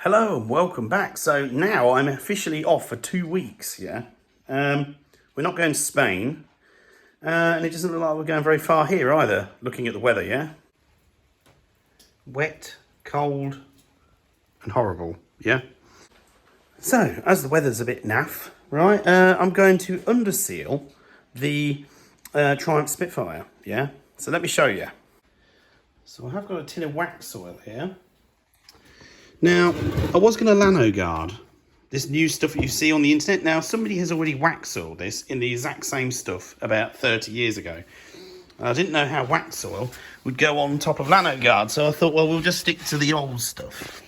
Hello and welcome back. So now I'm officially off for 2 weeks, yeah? We're not going to Spain, and it doesn't look like we're going very far here either, looking at the weather, yeah? Wet, cold, and horrible, yeah? So, as the weather's a bit naff, right, I'm going to underseal the Triumph Spitfire, yeah? So let me show you. So I have got a tin of wax oil here. Now, I was going to Lano guard this new stuff that you see on the internet. Now, somebody has already wax oiled this in the exact same stuff about 30 years ago. And I didn't know how wax oil would go on top of Lano guard, so I thought, well, we'll just stick to the old stuff.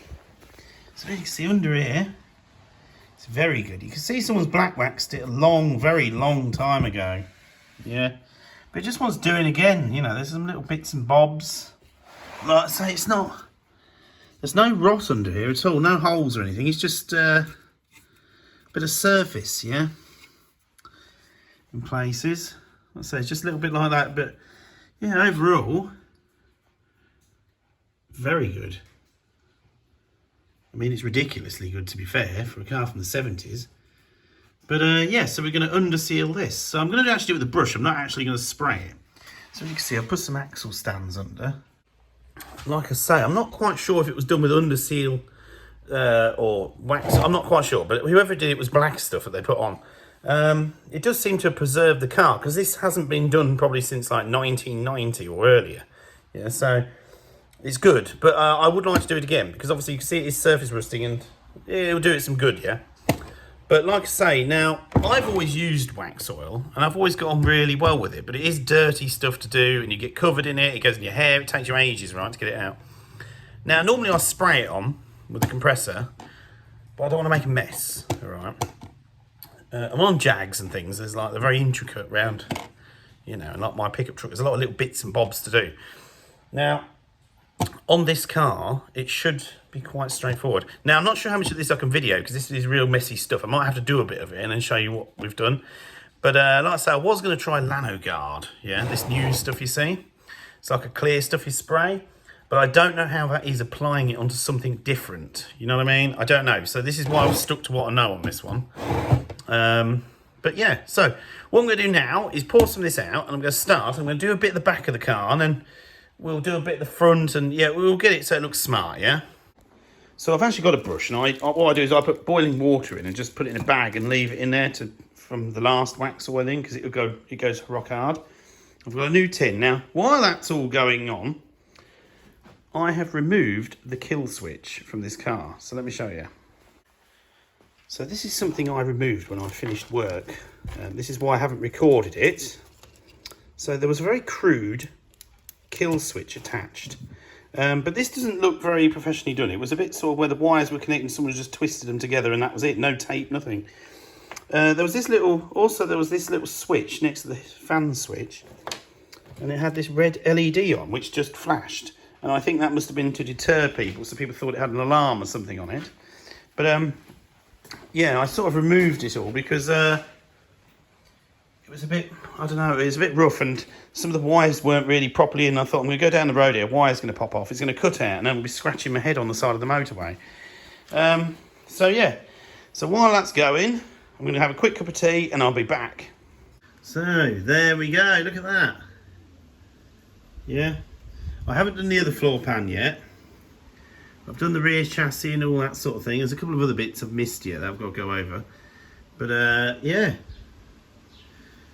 So you can see under here, it's very good. You can see someone's black waxed it a very long time ago. Yeah, but it just wants doing again. You know, there's some little bits and bobs. Like I say, it's not... There's no rot under here at all, no holes or anything. It's just a bit of surface, yeah, in places. Like I say, it's just a little bit like that, but yeah, overall, very good. I mean, it's ridiculously good, to be fair, for a car from the 70s. But yeah, so we're going to underseal this. So I'm going to actually do it with a brush. I'm not actually going to spray it. So you can see, I've put some axle stands under. Like I say, I'm not quite sure if it was done with underseal or wax. I'm not quite sure, but whoever did it was black stuff that they put on. It does seem to have preserved the car, because this hasn't been done probably since like 1990 or earlier. Yeah, so it's good, but I would like to do it again, because obviously you can see it is surface rusting and it'll do it some good, yeah. But like I say, now, I've always used wax oil, and I've always got on really well with it, but it is dirty stuff to do, and you get covered in it, it goes in your hair, it takes you ages, right, to get it out. Now, normally I spray it on with the compressor, but I don't want to make a mess, all right? I'm on Jags and things, they're very intricate round, you know, and like my pickup truck, there's a lot of little bits and bobs to do. Now, on this car, it should be quite straightforward. Now, I'm not sure how much of this I can video, because this is real messy stuff. I might have to do a bit of it and then show you what we've done. But like I say, I was going to try Lano Guard, yeah, this new stuff you see. It's like a clear stuffy spray, but I don't know how that is applying it onto something different. You know what I mean? I don't know. So this is why I've stuck to what I know on this one. But yeah, so what I'm going to do now is pour some of this out, and I'm going to start. I'm going to do a bit of the back of the car, and then we'll do a bit of the front, and yeah, we'll get it so it looks smart, yeah? So I've actually got a brush, and what I do is I put boiling water in and just put it in a bag and leave it in there from the last wax oiling, because it goes rock hard. I've got a new tin. Now, while that's all going on, I have removed the kill switch from this car. So let me show you. So this is something I removed when I finished work. This is why I haven't recorded it. So there was a very crude kill switch attached. But this doesn't look very professionally done. It was a bit sort of where the wires were connecting, someone just twisted them together and that was it. No tape, nothing. There was this little switch next to the fan switch, and it had this red LED on which just flashed. And I think that must have been to deter people, so people thought it had an alarm or something on it. But yeah, I sort of removed it all because it was a bit, I don't know, it was a bit rough, and some of the wires weren't really properly in. I thought, I'm going to go down the road here, wire's going to pop off, it's going to cut out, and then I'll be scratching my head on the side of the motorway. So yeah, so while that's going, I'm going to have a quick cup of tea, and I'll be back. So, there we go, look at that. Yeah, I haven't done the other floor pan yet. I've done the rear chassis and all that sort of thing. There's a couple of other bits I've missed yet that I've got to go over. But yeah,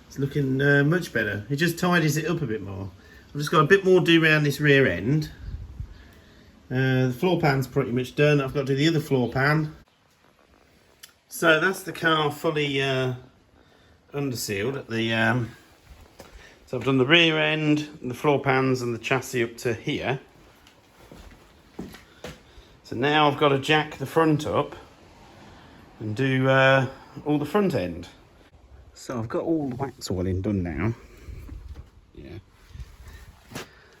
it's looking much better. It just tidies it up a bit more. I've just got a bit more to do around this rear end. The floor pan's pretty much done. I've got to do the other floor pan. So that's the car fully undersealed at the so I've done the rear end and the floor pans and the chassis up to here. So now I've got to jack the front up and do all the front end. So I've got all the wax oiling done now. Yeah.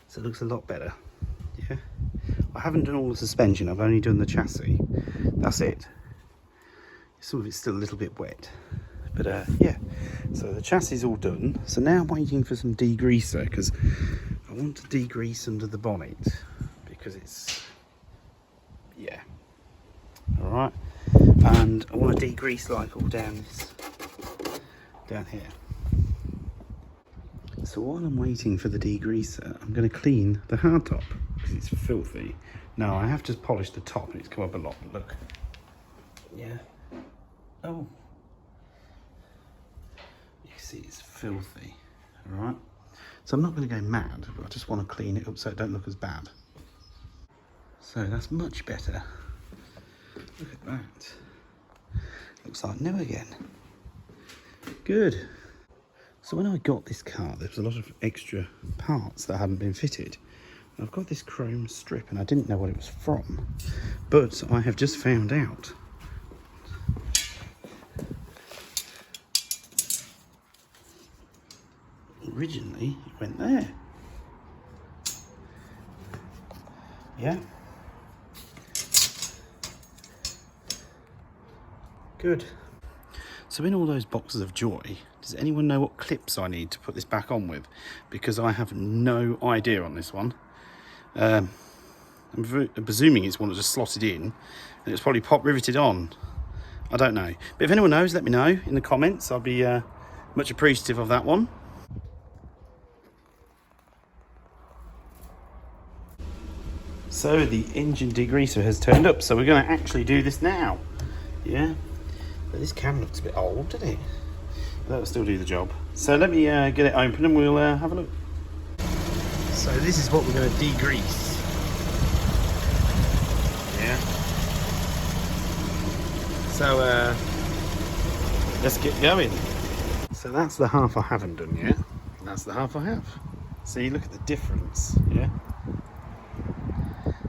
So it looks a lot better. Yeah. I haven't done all the suspension, I've only done the chassis. That's it. Some of it's still a little bit wet. But yeah, so the chassis is all done. So now I'm waiting for some degreaser, because I want to degrease under the bonnet, because it's, yeah, right? And I want to degrease like all down here. So while I'm waiting for the degreaser, I'm going to clean the hardtop because it's filthy. No, I have just polished the top and it's come up a lot. Look. Yeah. Oh. You can see it's filthy. All right. So I'm not going to go mad, but I just want to clean it up so it don't look as bad. So that's much better. Look at that. Looks like new again. Good. So when I got this car, there was a lot of extra parts that hadn't been fitted. I've got this chrome strip and I didn't know what it was from, but I have just found out. Originally, it went there. Yeah. Good. So in all those boxes of joy, does anyone know what clips I need to put this back on with? Because I have no idea on this one. I'm presuming it's one that just slotted in and it's probably pop riveted on. I don't know. But if anyone knows, let me know in the comments. I'll be much appreciative of that one. So the engine degreaser has turned up, so we're going to actually do this now. Yeah. But this cam looks a bit old, doesn't it? That'll still do the job. So let me get it open and we'll have a look. So this is what we're going to degrease. Yeah. So let's get going. So that's the half I haven't done yet. That's the half I have. See, look at the difference. Yeah.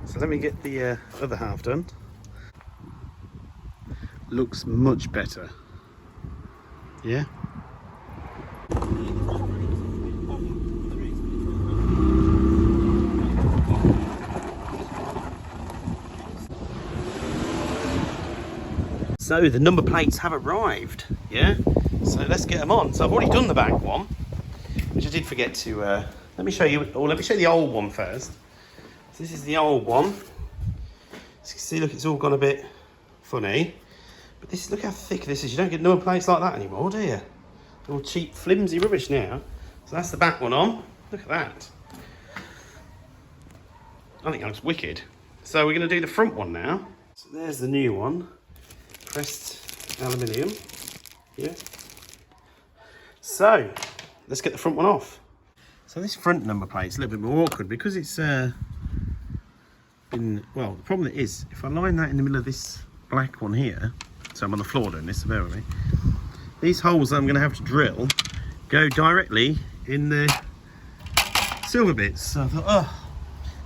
So let me get the other half done. Looks much better. Yeah. So the number plates have arrived. Yeah. So let's get them on. So I've already done the back one, which I did forget to. Let me show you. Or let me show you the old one first. So this is the old one. As you can see, look, it's all gone a bit funny. But this, look how thick this is. You don't get number plates like that anymore, do you? They're all cheap, flimsy rubbish now. So that's the back one on. Look at that. I think that looks wicked. So we're going to do the front one now. So there's the new one. Pressed aluminium. Yeah. So let's get the front one off. So this front number plate's a little bit more awkward because it's been, well, the problem is if I line that in the middle of this black one here, so I'm on the floor doing this, so bear with me. These holes that I'm going to have to drill go directly in the silver bits. So I thought, oh.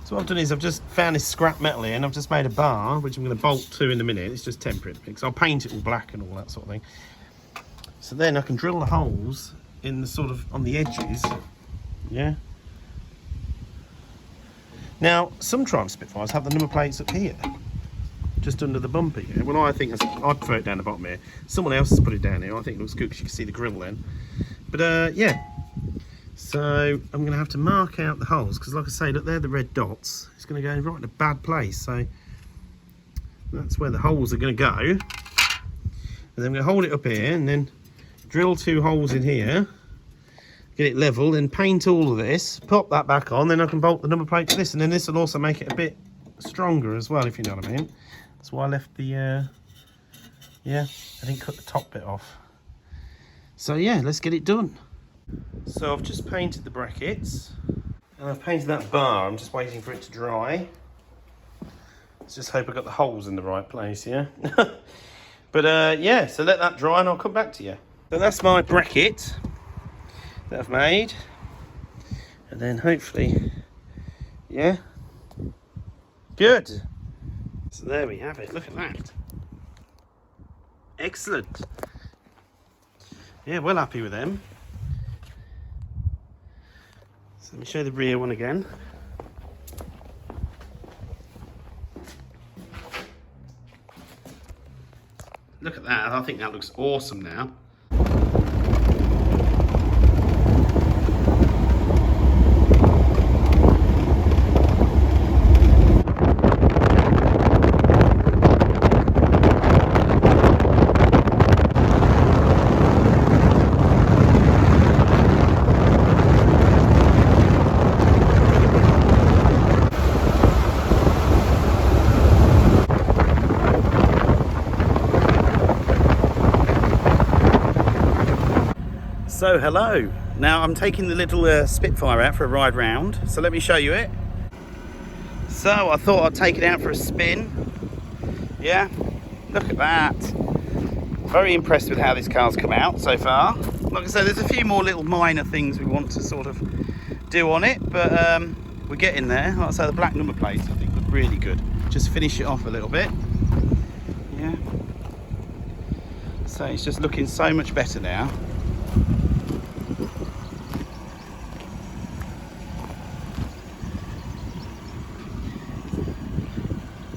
So what I've done is I've just found this scrap metal here and I've just made a bar, which I'm going to bolt to in a minute. It's just temporary because I'll paint it all black and all that sort of thing. So then I can drill the holes in the sort of, on the edges. Yeah. Now, some Triumph Spitfires have the number plates up here, just under the bumper here. Well, I think I'd throw it down the bottom here. Someone else has put it down here. I think it looks good because you can see the grille then. But yeah, so I'm going to have to mark out the holes because, like I say, look, they're the red dots. It's going to go right in a bad place. So that's where the holes are going to go. And then I'm going to hold it up here and then drill 2 holes in here, get it level, and paint all of this, pop that back on, then I can bolt the number plate to this, and then this will also make it a bit stronger as well, if you know what I mean. That's why I left the, yeah, I didn't cut the top bit off. So yeah, let's get it done. So I've just painted the brackets, and I've painted that bar. I'm just waiting for it to dry. Let's just hope I got the holes in the right place, yeah. But yeah, so let that dry and I'll come back to you. So that's my bracket that I've made, and then hopefully, yeah, good. So there we have it. Look at that. Excellent. Yeah, well happy with them. So let me show you the rear one again. Look at that. I think that looks awesome now. So hello, now I'm taking the little Spitfire out for a ride round, so let me show you it. So I thought I'd take it out for a spin. Yeah, look at that. Very impressed with how this car's come out so far. Like I said, there's a few more little minor things we want to sort of do on it, but we're getting there. Like I say, the black number plates I think look really good. Just finish it off a little bit. Yeah. So it's just looking so much better now.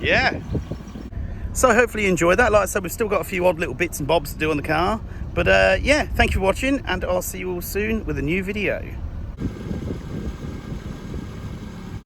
Yeah. So hopefully you enjoyed that. Like I said, we've still got a few odd little bits and bobs to do on the car. But yeah, thank you for watching, and I'll see you all soon with a new video.